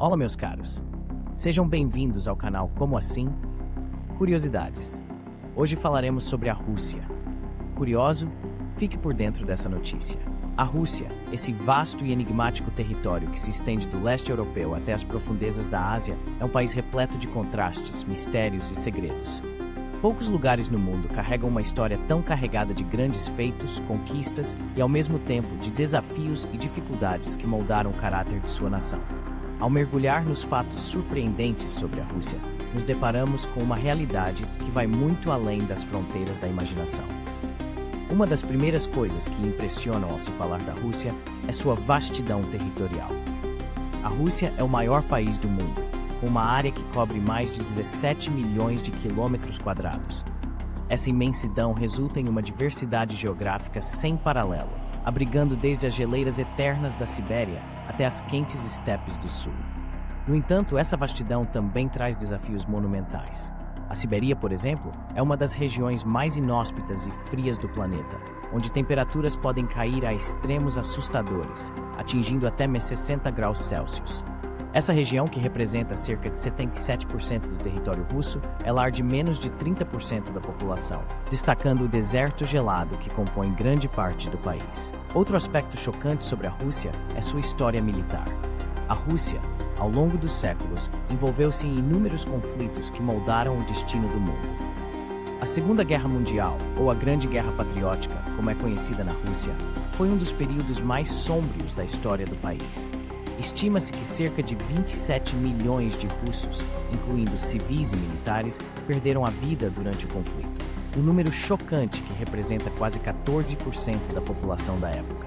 Olá, meus caros. Sejam bem-vindos ao canal Como Assim? Curiosidades. Hoje falaremos sobre a Rússia. Curioso? Fique por dentro dessa notícia. A Rússia, esse vasto e enigmático território que se estende do leste europeu até as profundezas da Ásia, é um país repleto de contrastes, mistérios e segredos. Poucos lugares no mundo carregam uma história tão carregada de grandes feitos, conquistas e, ao mesmo tempo, de desafios e dificuldades que moldaram o caráter de sua nação. Ao mergulhar nos fatos surpreendentes sobre a Rússia, nos deparamos com uma realidade que vai muito além das fronteiras da imaginação. Uma das primeiras coisas que impressionam ao se falar da Rússia é sua vastidão territorial. A Rússia é o maior país do mundo, com uma área que cobre mais de 17 milhões de quilômetros quadrados. Essa imensidão resulta em uma diversidade geográfica sem paralelo, abrigando desde as geleiras eternas da Sibéria até as quentes estepes do sul. No entanto, essa vastidão também traz desafios monumentais. A Sibéria, por exemplo, é uma das regiões mais inóspitas e frias do planeta, onde temperaturas podem cair a extremos assustadores, atingindo até 60 graus Celsius. Essa região, que representa cerca de 77% do território russo, é lar de menos de 30% da população, destacando o deserto gelado que compõe grande parte do país. Outro aspecto chocante sobre a Rússia é sua história militar. A Rússia, ao longo dos séculos, envolveu-se em inúmeros conflitos que moldaram o destino do mundo. A Segunda Guerra Mundial, ou a Grande Guerra Patriótica, como é conhecida na Rússia, foi um dos períodos mais sombrios da história do país. Estima-se que cerca de 27 milhões de russos, incluindo civis e militares, perderam a vida durante o conflito. Um número chocante que representa quase 14% da população da época.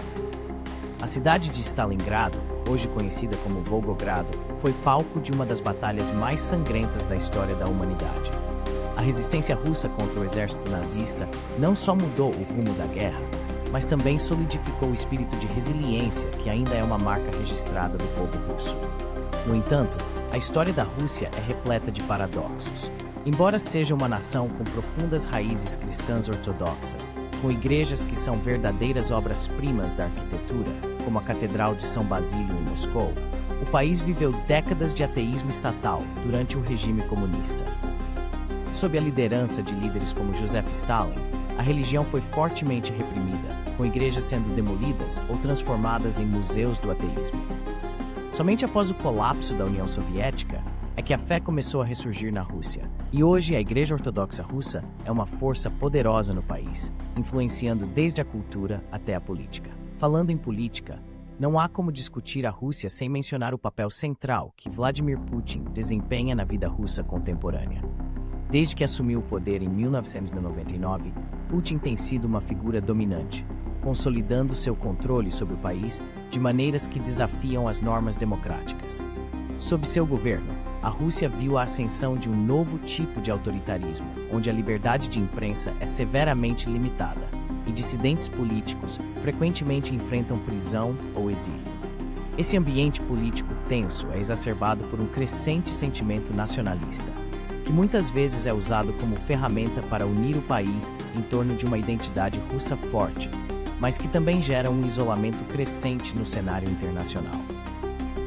A cidade de Stalingrado, hoje conhecida como Volgogrado, foi palco de uma das batalhas mais sangrentas da história da humanidade. A resistência russa contra o exército nazista não só mudou o rumo da guerra, mas também solidificou o espírito de resiliência que ainda é uma marca registrada do povo russo. No entanto, a história da Rússia é repleta de paradoxos. Embora seja uma nação com profundas raízes cristãs ortodoxas, com igrejas que são verdadeiras obras-primas da arquitetura, como a Catedral de São Basílio em Moscou, o país viveu décadas de ateísmo estatal durante o regime comunista. Sob a liderança de líderes como Joseph Stalin, a religião foi fortemente reprimida, com igrejas sendo demolidas ou transformadas em museus do ateísmo. Somente após o colapso da União Soviética é que a fé começou a ressurgir na Rússia, e hoje a Igreja Ortodoxa Russa é uma força poderosa no país, influenciando desde a cultura até a política. Falando em política, não há como discutir a Rússia sem mencionar o papel central que Vladimir Putin desempenha na vida russa contemporânea. Desde que assumiu o poder em 1999, Putin tem sido uma figura dominante, consolidando seu controle sobre o país de maneiras que desafiam as normas democráticas. Sob seu governo, a Rússia viu a ascensão de um novo tipo de autoritarismo, onde a liberdade de imprensa é severamente limitada e dissidentes políticos frequentemente enfrentam prisão ou exílio. Esse ambiente político tenso é exacerbado por um crescente sentimento nacionalista, que muitas vezes é usado como ferramenta para unir o país em torno de uma identidade russa forte, mas que também gera um isolamento crescente no cenário internacional.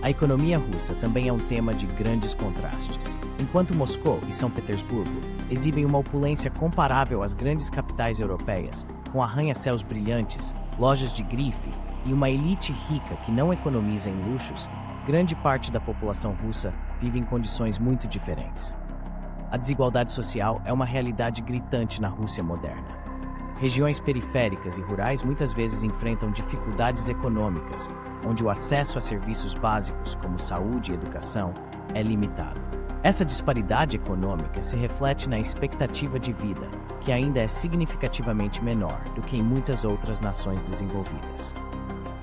A economia russa também é um tema de grandes contrastes. Enquanto Moscou e São Petersburgo exibem uma opulência comparável às grandes capitais europeias, com arranha-céus brilhantes, lojas de grife e uma elite rica que não economiza em luxos, grande parte da população russa vive em condições muito diferentes. A desigualdade social é uma realidade gritante na Rússia moderna. Regiões periféricas e rurais muitas vezes enfrentam dificuldades econômicas, onde o acesso a serviços básicos como saúde e educação é limitado. Essa disparidade econômica se reflete na expectativa de vida, que ainda é significativamente menor do que em muitas outras nações desenvolvidas.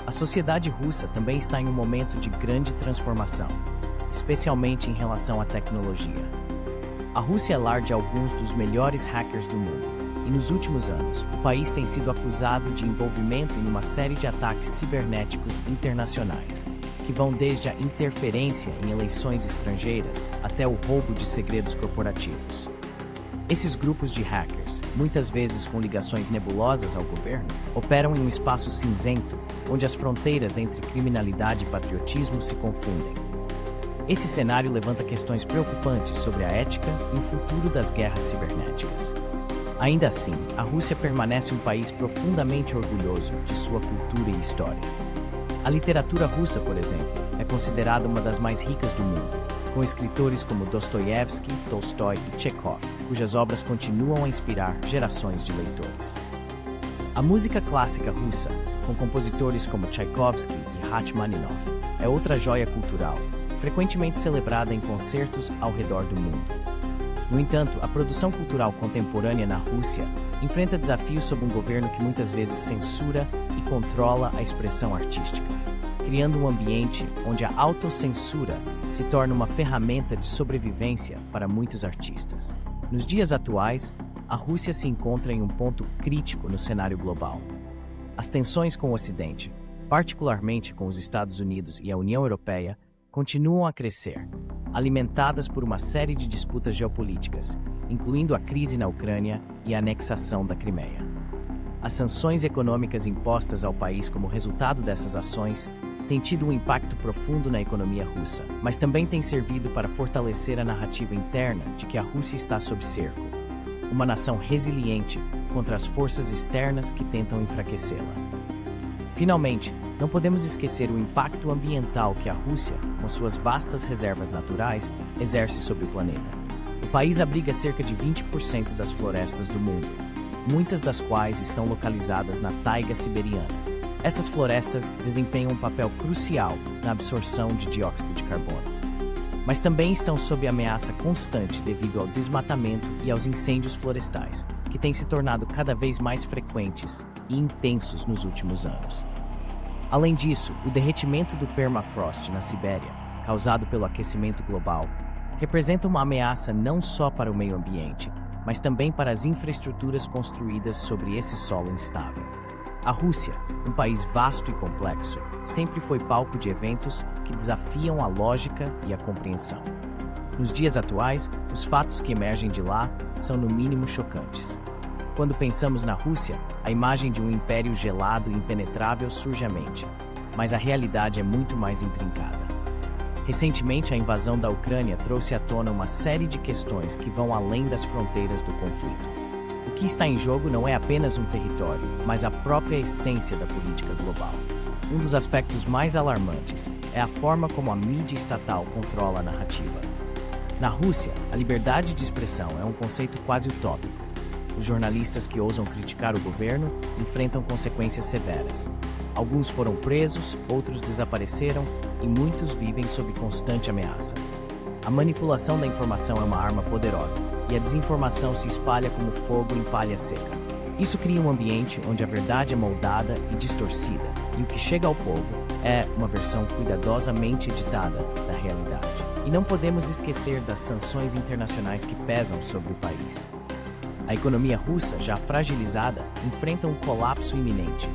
A sociedade russa também está em um momento de grande transformação, especialmente em relação à tecnologia. A Rússia é lar de alguns dos melhores hackers do mundo, e nos últimos anos, o país tem sido acusado de envolvimento em uma série de ataques cibernéticos internacionais, que vão desde a interferência em eleições estrangeiras até o roubo de segredos corporativos. Esses grupos de hackers, muitas vezes com ligações nebulosas ao governo, operam em um espaço cinzento, onde as fronteiras entre criminalidade e patriotismo se confundem. Esse cenário levanta questões preocupantes sobre a ética e o futuro das guerras cibernéticas. Ainda assim, a Rússia permanece um país profundamente orgulhoso de sua cultura e história. A literatura russa, por exemplo, é considerada uma das mais ricas do mundo, com escritores como Dostoiévski, Tolstói e Chekhov, cujas obras continuam a inspirar gerações de leitores. A música clássica russa, com compositores como Tchaikovsky e Rachmaninoff, é outra joia cultural, frequentemente celebrada em concertos ao redor do mundo. No entanto, a produção cultural contemporânea na Rússia enfrenta desafios sob um governo que muitas vezes censura e controla a expressão artística, criando um ambiente onde a autocensura se torna uma ferramenta de sobrevivência para muitos artistas. Nos dias atuais, a Rússia se encontra em um ponto crítico no cenário global. As tensões com o Ocidente, particularmente com os Estados Unidos e a União Europeia, continuam a crescer, alimentadas por uma série de disputas geopolíticas, incluindo a crise na Ucrânia e a anexação da Crimeia. As sanções econômicas impostas ao país como resultado dessas ações têm tido um impacto profundo na economia russa, mas também têm servido para fortalecer a narrativa interna de que a Rússia está sob cerco, uma nação resiliente contra as forças externas que tentam enfraquecê-la. Finalmente, não podemos esquecer o impacto ambiental que a Rússia, com suas vastas reservas naturais, exerce sobre o planeta. O país abriga cerca de 20% das florestas do mundo, muitas das quais estão localizadas na taiga siberiana. Essas florestas desempenham um papel crucial na absorção de dióxido de carbono, mas também estão sob ameaça constante devido ao desmatamento e aos incêndios florestais, que têm se tornado cada vez mais frequentes e intensos nos últimos anos. Além disso, o derretimento do permafrost na Sibéria, causado pelo aquecimento global, representa uma ameaça não só para o meio ambiente, mas também para as infraestruturas construídas sobre esse solo instável. A Rússia, um país vasto e complexo, sempre foi palco de eventos que desafiam a lógica e a compreensão. Nos dias atuais, os fatos que emergem de lá são no mínimo chocantes. Quando pensamos na Rússia, a imagem de um império gelado e impenetrável surge à mente, mas a realidade é muito mais intrincada. Recentemente, a invasão da Ucrânia trouxe à tona uma série de questões que vão além das fronteiras do conflito. O que está em jogo não é apenas um território, mas a própria essência da política global. Um dos aspectos mais alarmantes é a forma como a mídia estatal controla a narrativa. Na Rússia, a liberdade de expressão é um conceito quase utópico. Os jornalistas que ousam criticar o governo enfrentam consequências severas. Alguns foram presos, outros desapareceram e muitos vivem sob constante ameaça. A manipulação da informação é uma arma poderosa e a desinformação se espalha como fogo em palha seca. Isso cria um ambiente onde a verdade é moldada e distorcida, e o que chega ao povo é uma versão cuidadosamente editada da realidade. E não podemos esquecer das sanções internacionais que pesam sobre o país. A economia russa, já fragilizada, enfrenta um colapso iminente.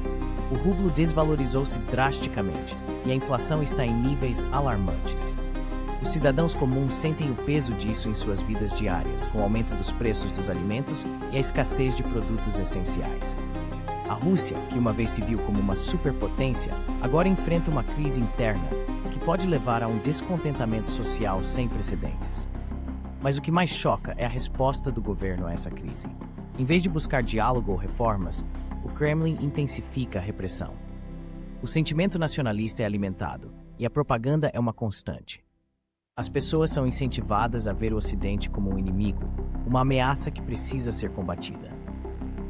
O rublo desvalorizou-se drasticamente e a inflação está em níveis alarmantes. Os cidadãos comuns sentem o peso disso em suas vidas diárias, com o aumento dos preços dos alimentos e a escassez de produtos essenciais. A Rússia, que uma vez se viu como uma superpotência, agora enfrenta uma crise interna que pode levar a um descontentamento social sem precedentes. Mas o que mais choca é a resposta do governo a essa crise. Em vez de buscar diálogo ou reformas, o Kremlin intensifica a repressão. O sentimento nacionalista é alimentado, e a propaganda é uma constante. As pessoas são incentivadas a ver o Ocidente como um inimigo, uma ameaça que precisa ser combatida.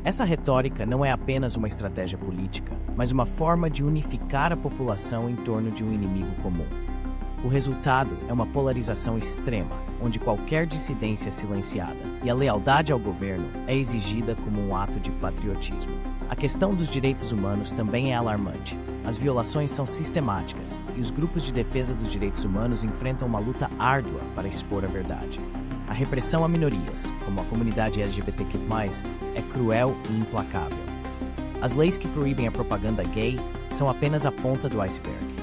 Essa retórica não é apenas uma estratégia política, mas uma forma de unificar a população em torno de um inimigo comum. O resultado é uma polarização extrema, onde qualquer dissidência é silenciada e a lealdade ao governo é exigida como um ato de patriotismo. A questão dos direitos humanos também é alarmante. As violações são sistemáticas e os grupos de defesa dos direitos humanos enfrentam uma luta árdua para expor a verdade. A repressão a minorias, como a comunidade LGBTQ+, é cruel e implacável. As leis que proíbem a propaganda gay são apenas a ponta do iceberg.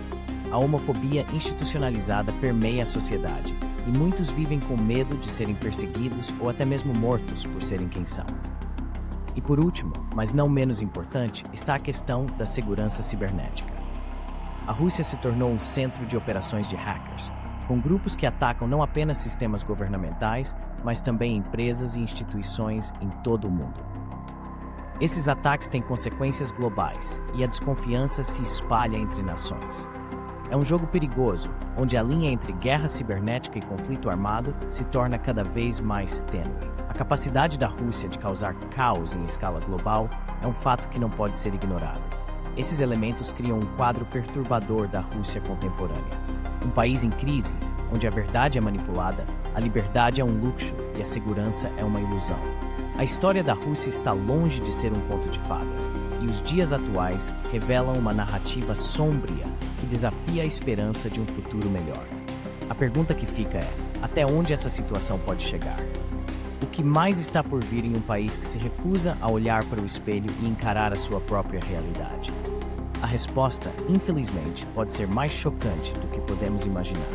A homofobia institucionalizada permeia a sociedade, e muitos vivem com medo de serem perseguidos ou até mesmo mortos por serem quem são. E por último, mas não menos importante, está a questão da segurança cibernética. A Rússia se tornou um centro de operações de hackers, com grupos que atacam não apenas sistemas governamentais, mas também empresas e instituições em todo o mundo. Esses ataques têm consequências globais e a desconfiança se espalha entre nações. É um jogo perigoso, onde a linha entre guerra cibernética e conflito armado se torna cada vez mais tênue. A capacidade da Rússia de causar caos em escala global é um fato que não pode ser ignorado. Esses elementos criam um quadro perturbador da Rússia contemporânea. Um país em crise, onde a verdade é manipulada, a liberdade é um luxo e a segurança é uma ilusão. A história da Rússia está longe de ser um conto de fadas, e os dias atuais revelam uma narrativa sombria que desafia a esperança de um futuro melhor. A pergunta que fica é: até onde essa situação pode chegar? O que mais está por vir em um país que se recusa a olhar para o espelho e encarar a sua própria realidade? A resposta, infelizmente, pode ser mais chocante do que podemos imaginar.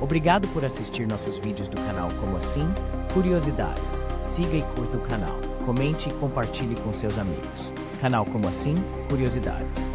Obrigado por assistir nossos vídeos do canal Como Assim? Curiosidades. Siga e curta o canal. Comente e compartilhe com seus amigos. Canal Como Assim? Curiosidades.